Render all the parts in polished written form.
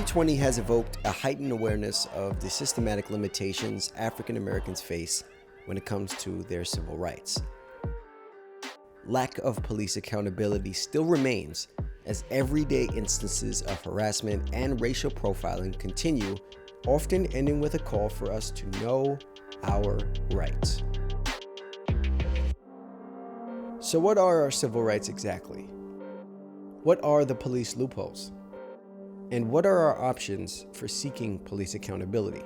2020 has evoked a heightened awareness of the systematic limitations African Americans face when it comes to their civil rights. Lack of police accountability still remains as everyday instances of harassment and racial profiling continue, often ending with a call for us to know our rights. So what are our civil rights exactly? What are the police loopholes? And what are our options for seeking police accountability?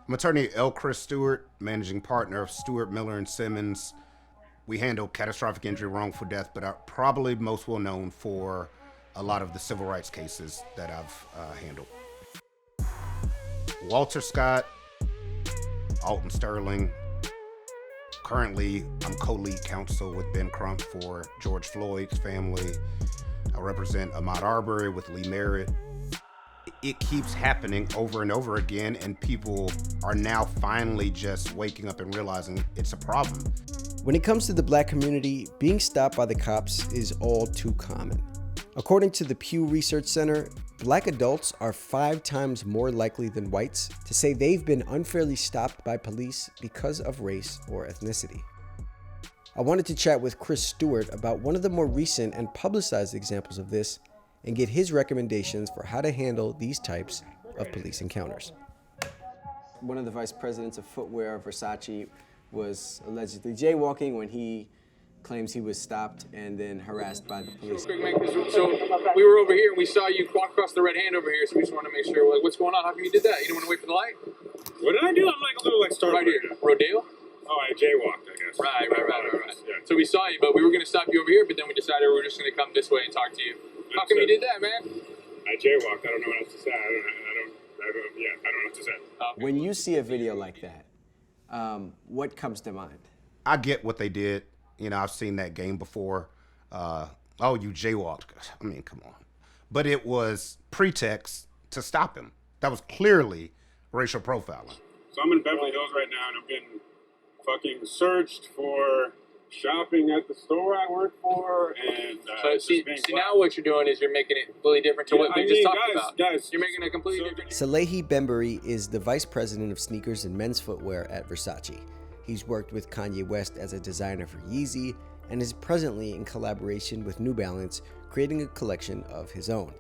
I'm attorney L.Chris Stewart, managing partner of Stewart, Miller & Simmons. We handle catastrophic injury, wrongful death, but are probably most well known for a lot of the civil rights cases that I've handled. Walter Scott, Alton Sterling. Currently, I'm co-lead counsel with Ben Crump for George Floyd's family. I represent Ahmaud Arbery with Lee Merritt. It keeps happening over and over again, and people are now finally just waking up and realizing it's a problem. When it comes to the Black community, being stopped by the cops is all too common. According to the Pew Research Center, Black adults are 5 times more likely than whites to say they've been unfairly stopped by police because of race or ethnicity. I wanted to chat with Chris Stewart about one of the more recent and publicized examples of this and get his recommendations for how to handle these types of police encounters. One of the vice presidents of footwear, Versace, was allegedly jaywalking when he claims he was stopped and then harassed by the police. So we were over here and we saw you walk across the red hand over here, so we just want to make sure, like, what's going on? How come you did that? You didn't want to wait for the light? What did I do? I'm like a little startled. Right here. Rodeo? Oh, I jaywalked, I guess. Right. Yeah. So we saw you, but we were going to stop you over here, but then we decided we were just going to come this way and talk to you. How come you did that, man? I jaywalked. I don't know what else to say. I don't know what to say. When you see a video like that, what comes to mind? I get what they did. You know, I've seen that game before. Oh, you jaywalked. I mean, come on. But it was pretext to stop him. That was clearly racial profiling. So I'm in Beverly Hills right now, and I'm getting fucking searched for shopping at the store I work for, and so see now what you're doing is you're making it completely different to what we just talked about. Guys, you're making it completely different. Salehe Bembury is the vice president of sneakers and men's footwear at Versace. He's worked with Kanye West as a designer for Yeezy and is presently in collaboration with New Balance, creating a collection of his own.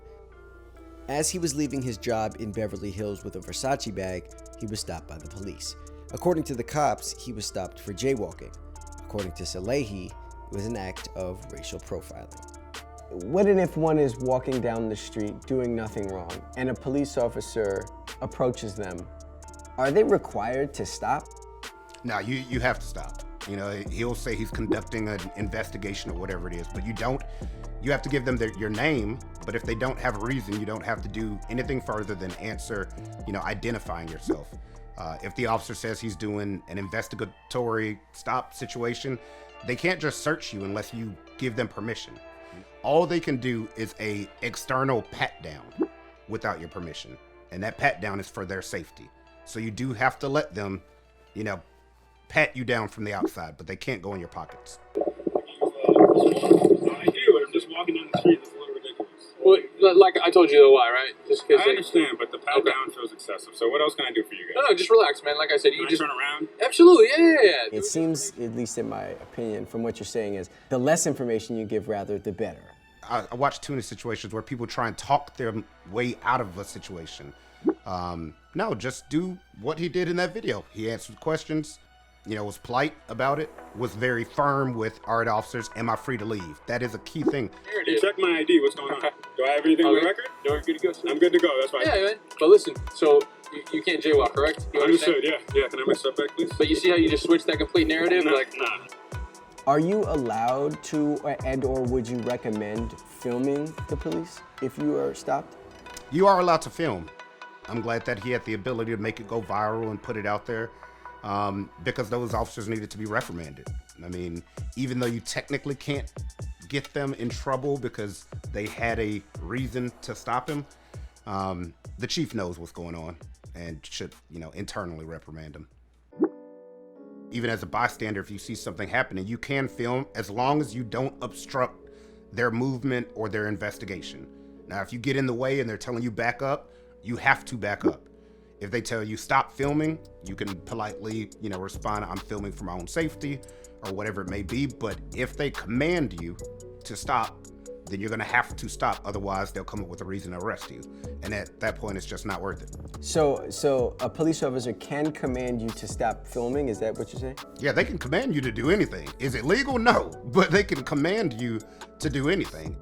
As he was leaving his job in Beverly Hills with a Versace bag, he was stopped by the police. According to the cops, he was stopped for jaywalking. According to Salehe, it was an act of racial profiling. What if one is walking down the street doing nothing wrong and a police officer approaches them? Are they required to stop? No, you have to stop. You know, he'll say he's conducting an investigation or whatever it is, but you have to give them your name, but if they don't have a reason, you don't have to do anything further than answer, identifying yourself. If the officer says he's doing an investigatory stop situation, they can't just search you unless you give them permission. All they can do is a external pat down without your permission. And that pat down is for their safety. So you do have to let them, pat you down from the outside, but they can't go in your pockets. I do. I'm just walking down the street. It's a little ridiculous. Well, like I told you the why, right? Just I understand, but the pat down feels excessive. So what else can I do for you guys? No, just relax, man. Like I said, Can I turn around? Absolutely, yeah. It seems, at least in my opinion, from what you're saying, is the less information you give, rather, the better. I watch too many situations where people try and talk their way out of a situation. No, just do what he did in that video. He answered questions, was polite about it, was very firm with, all right, officers, am I free to leave? That is a key thing. You check my ID. What's going on? Do I have anything on the record? No, you're good to go. I'm good to go. That's fine. Yeah, man. But listen, so you can't jaywalk, correct? You understood, yeah. Yeah, can I have my stuff back, please? But you see how you just switched that complete narrative? Nah. Are you allowed to, or would you recommend filming the police if you are stopped? You are allowed to film. I'm glad that he had the ability to make it go viral and put it out there. because those officers needed to be reprimanded. I mean, even though you technically can't get them in trouble because they had a reason to stop him, the chief knows what's going on and should, internally reprimand him. Even as a bystander, if you see something happening, you can film as long as you don't obstruct their movement or their investigation. Now, if you get in the way and they're telling you back up, you have to back up. If they tell you stop filming, you can politely, respond, I'm filming for my own safety or whatever it may be. But if they command you to stop, then you're going to have to stop. Otherwise, they'll come up with a reason to arrest you. And at that point, it's just not worth it. So a police officer can command you to stop filming? Is that what you're saying? Yeah, they can command you to do anything. Is it legal? No. But they can command you to do anything.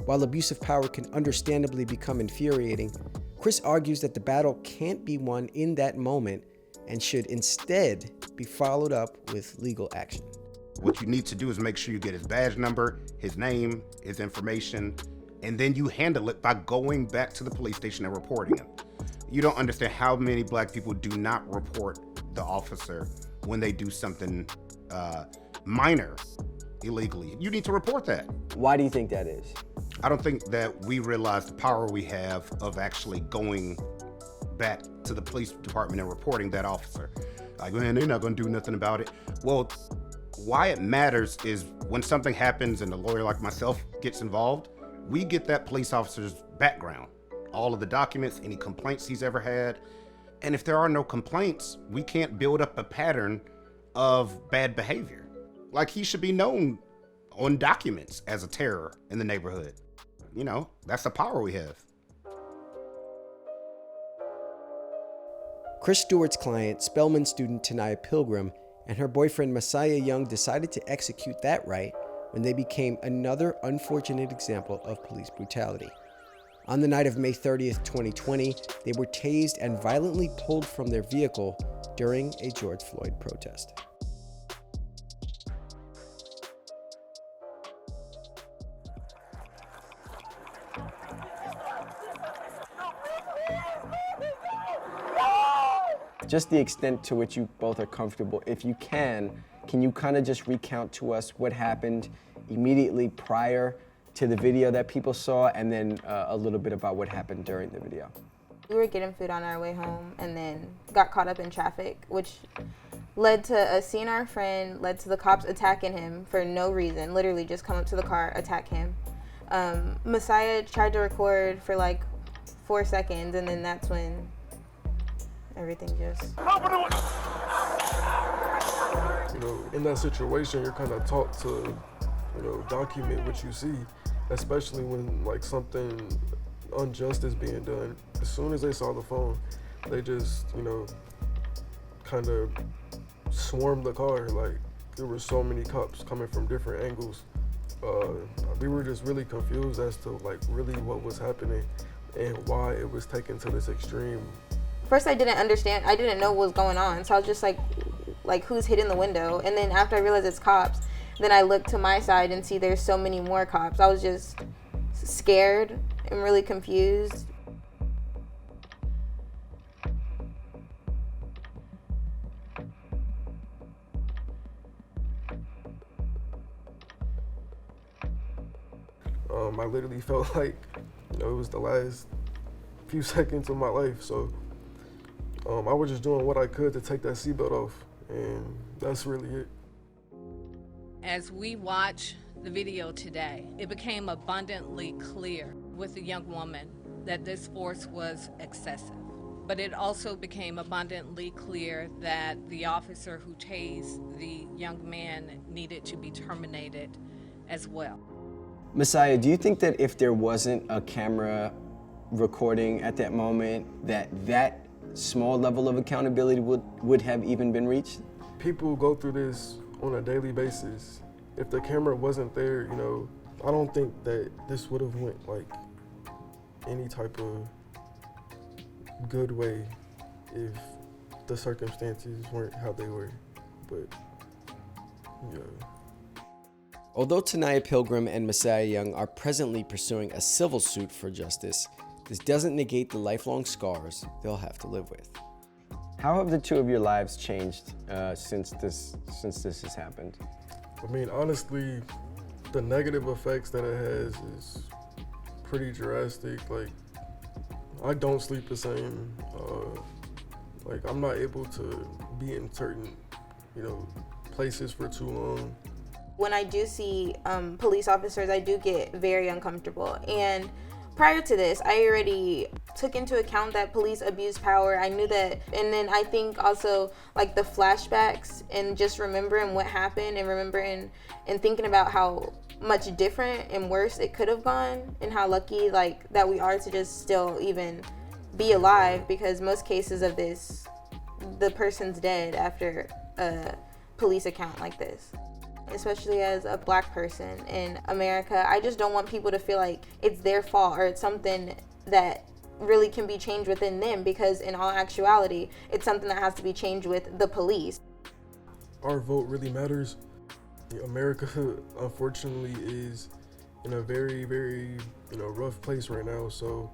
While abuse of power can understandably become infuriating, Chris argues that the battle can't be won in that moment and should instead be followed up with legal action. What you need to do is make sure you get his badge number, his name, his information, and then you handle it by going back to the police station and reporting him. You don't understand how many black people do not report the officer when they do something minor illegally. You need to report that. Why do you think that is? I don't think that we realize the power we have of actually going back to the police department and reporting that officer. Like, man, they're not gonna do nothing about it. Well, why it matters is when something happens and a lawyer like myself gets involved, we get that police officer's background, all of the documents, any complaints he's ever had. And if there are no complaints, we can't build up a pattern of bad behavior. Like, he should be known on documents as a terror in the neighborhood. That's the power we have. Chris Stewart's client, Spelman student Taniyah Pilgrim, and her boyfriend Messiah Young decided to execute that right when they became another unfortunate example of police brutality. On the night of May 30th, 2020, they were tased and violently pulled from their vehicle during a George Floyd protest. Just the extent to which you both are comfortable, if you can you kind of just recount to us what happened immediately prior to the video that people saw, and then a little bit about what happened during the video? We were getting food on our way home and then got caught up in traffic, which led to us seeing our friend, led to the cops attacking him for no reason, literally just come up to the car, attack him. Messiah tried to record for like 4 seconds, and then that's when everything just... In that situation, you're kind of taught to, document what you see, especially when like something unjust is being done. As soon as they saw the phone, they just, kind of swarmed the car. Like, there were so many cops coming from different angles. We were just really confused as to like really what was happening and why it was taken to this extreme. First, I didn't understand. I didn't know what was going on. So I was just like who's hitting the window? And then after I realized it's cops, then I looked to my side and see there's so many more cops. I was just scared and really confused. I literally felt like, it was the last few seconds of my life. So I was just doing what I could to take that seatbelt off, and that's really it. As we watch the video today, it became abundantly clear with the young woman that this force was excessive. But it also became abundantly clear that the officer who tased the young man needed to be terminated as well. Messiah, do you think that if there wasn't a camera recording at that moment, that small level of accountability would have even been reached? People go through this on a daily basis. If the camera wasn't there, I don't think that this would have went like any type of good way if the circumstances weren't how they were. But yeah. Although Taniyah Pilgrim and Messiah Young are presently pursuing a civil suit for justice, this doesn't negate the lifelong scars they'll have to live with. How have the two of your lives changed since this has happened? I mean, honestly, the negative effects that it has is pretty drastic. Like, I don't sleep the same. Like, I'm not able to be in certain, places for too long. When I do see police officers, I do get very uncomfortable. And prior to this, I already took into account that police abuse power. I knew that. And then I think also like the flashbacks and just remembering what happened and remembering and thinking about how much different and worse it could have gone, and how lucky like that we are to just still even be alive, because most cases of this, the person's dead after a police account like this. Especially as a Black person in America, I just don't want people to feel like it's their fault or it's something that really can be changed within them, because in all actuality, it's something that has to be changed with the police. Our vote really matters. America, unfortunately, is in a very, very, rough place right now. So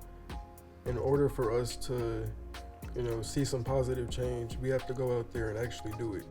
in order for us to, see some positive change, we have to go out there and actually do it.